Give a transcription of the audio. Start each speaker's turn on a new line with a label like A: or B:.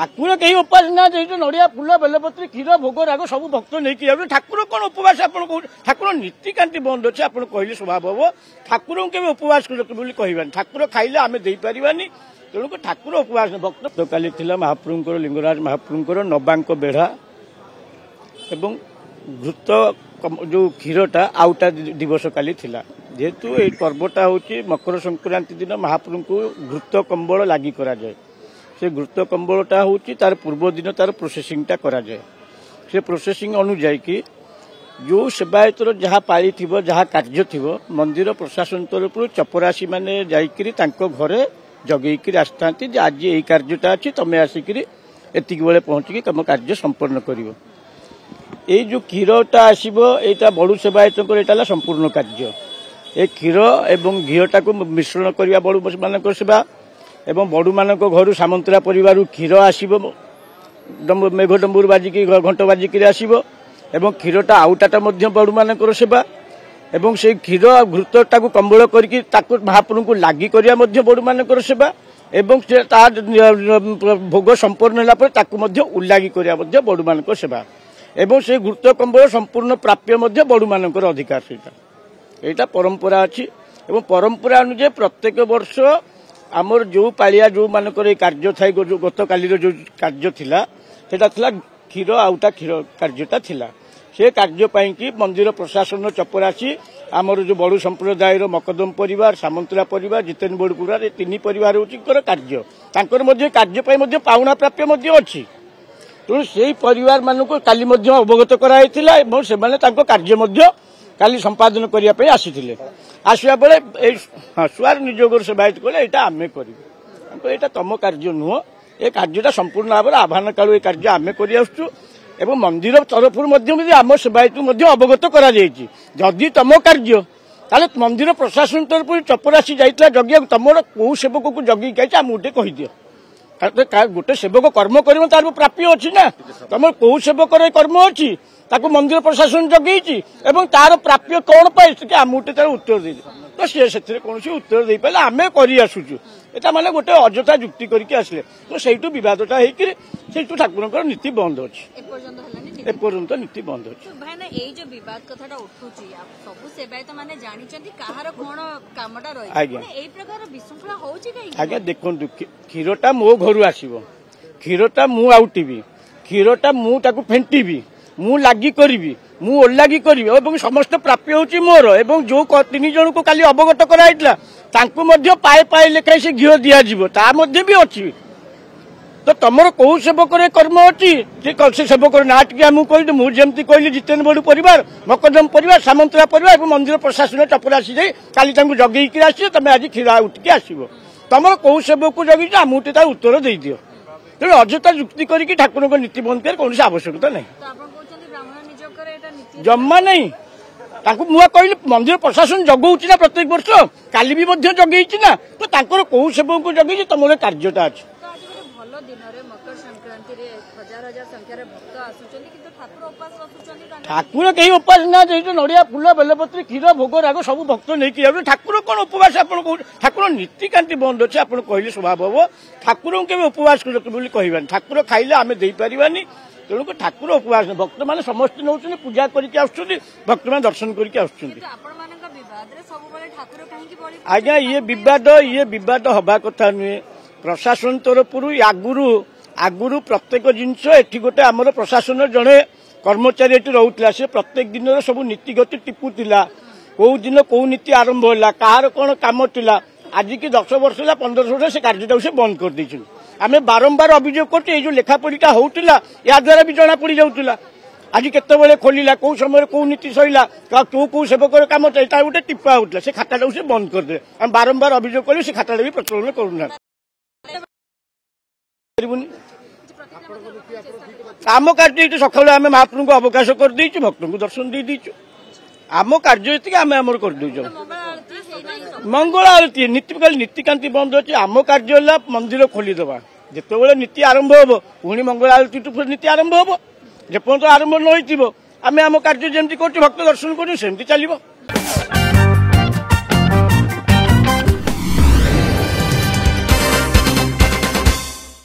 A: ठाकुर कहीं उपास ना नड़िया फूल बेलपत्री क्षीर भोग राग सब भक्त नहीं ठाकुर कौन उपवास ठाकुर नीतिकांति बंद अच्छे आप कहले स्वभाव हम ठाकुर के उपवास कहबानी ठाकुर खाइले आम दे पारानी तेणुक ठाकुर उपवास भक्त काली महाप्रभुंर लिंगराज महाप्रभुंर नबांक बेढ़ा एवं घृत जो क्षीरटा आउटा दिवस काली थिला जेहेतु ये पर्वटा हूँ मकर संक्रांति दिन महाप्रभु को घृत कंबल लगी करा जाए से घृत कंबलटा हूँ तार पूर्व दिन तार प्रोसेसिंगटा करा जाए से प्रोसेसिंग अनुजाई कि जो सेवायतर जहाँ पाली थी जहाँ कार्य थी मंदिर प्रशासन तरफ चपरासी मैंने जाकरी घरे जगेक आसता आज यही कार्यटा अच्छी तुम आसिक एतिक बेले पहुँचिकी तुम कार्य संपन्न कर ये जो क्षीरटा आसो यहाँ बड़ू सेवायत संपूर्ण कार्य ए क्षीर एवं घीटा को मिश्रण करवा बड़ू मान सेवा एवं बड़ू मान घर सामंतरा परिवार क्षीर आसो मेघ डम्बूर बाजिक घंट बाजिक आसो एवं क्षीरटा आउटाटा बड़ू मान सेवा एवं से क्षीर घृतटा को कंबल करके महाप्रभु को लगी करवा बड़ू मान सेवा एवं भोग संपन्न होगा उल्लागी करवा बड़ू मान सेवा एवं से घृत कंबल संपूर्ण प्राप्य बड़ू मान अधिकार से यहाँ परंपरा अच्छी एवं परंपरा अनुसार प्रत्येक वर्ष आमर जो पालिया जो मानक कार्य था गत काली जो कार्य थिला सेटा थिला क्षीर आउटा क्षीर कार्यटा थिला से कार्य पाई कि मंदिर प्रशासन चपरासी आमर जो बड़ू संप्रदाय मकदम परिवार सामंतरा परिवार जितेन बड़पुरा तीन परिवार हूँ कार्य कार्य पाउना प्राप्य अच्छी तेणु से परिवार मानक काली अवगत कराई कार्य काली संपादन करने आसी आसवा बेले स्वार निजोग सेवायत कले यहाँ आम कर तुम कार्य नुह ये कार्यटा संपूर्ण भाव में आह्वान कालू ये कार्य आम कर मंदिर तरफ आम सेवायत अवगत करी तुम कार्य ताले मंदिर प्रशासन तरफ चपरासी जाइए जगिया तुम कौ सेवक को जगिक आम गोटे कहीदि गोटे सेवक कर्म कर तार प्राप्य अच्छी ना तुम कौ सेवक कर्म अच्छी ताको मंदिर प्रशासन जगेगी एवं तार प्राप्य कौन पाए आम गोटे तार उत्तर दे तो सी कौन उत्तर दे पारे आम कर माने गोटे अजथा जुक्ति करके आसले तो सहीठू बदटा होटू ठाकुर नीति बंद अच्छी एपर्यंत नीति बंद अच्छी आज्ञा देखु क्षीरटा मो घर आसो क्षीरटा मु आउटिबी क्षीरटा मुझे फेंटी मु लगी करी मु ओल्लागी करी और समस्त प्राप्य होची मोर एवं जो तीन जन को काली अवगत कराइला पाए पाए लेखाई से घी दि भी अच्छी तो तुम कौ सेवक कर्म अच्छी से सेवक ना टी मुझे मुझे कहली जितेन बड़ू परिवार मकदम परिवार सामंतरा परिवार और मंदिर प्रशासन चपरासी जाए काली जगेक आस तुम आज क्षीर उठिक आसो तुम कौ सेवक को जगी आम गोटे तार उत्तर दे दियो तेणु अजथा जुक्ति करके ठाकुर को नीति बंद कर कौन आवश्यकता नहीं जम्मा नहीं मुझे कहली मंदिर प्रशासन जगौची ना प्रत्येक वर्ष काली भी जगेई ना तो कौ सेवक को जगेगी तुम कार्यटा अच्छी ठाकुर कहीं उपास ना नड़िया फूल बेलपत्री क्षीर भोग राग सब भक्त नहीं ठाकुर कौन उपवास ठाकुर नीतिकांति बंद अच्छे आप कहले स्वभाव हम ठाकुर के उपवास कहबानी ठाकुर खाइले आम दे पारानी तेणुक ठाकुर उपवास भक्त मैंने समस्त नौ पूजा करके भक्त मैंने दर्शन करके आज्ञा ये विवाद हवा कथा नुहे प्रशासन तरफ आगुरु प्रत्येक जिनस एटी गोटे आमर प्रशासन जड़े कर्मचारी रोला से प्रत्येक दिन सब नीतिगति टिपुला कौ दिन कौ नीति आरंभ है कहार कौन कम था आज की 10 वर्ष 15 वर्ष से कार्यटा से बंद कर दी आम बारंबार अभियोग करते जो लेखापढ़ीटा होता या द्वारा भी जना पड़ जाऊला आज केतबेले खोलिला कौ समय कौ नीति सैला कौ सेवक कम था गोटे टिपा होता से खाताटा से बंद करदे आम बारंबार अभियोग कर खाताटा भी प्रचलन करूना आम कार्य सकाल आम महाप्रभु को अवकाश कर देचु भक्त को दर्शन दे दीचु आम कार्य आम आमर कर दे मंगल आरती नीतिकांति बंद अच्छे आम कार्य मंदिर खोलीदबा जिते नीति आरंभ हम पुणी मंगल आरती नीति आरंभ हम जेपर्यंत आरंभ न आम आम कार्य जमी कर भक्त दर्शन कर चलो।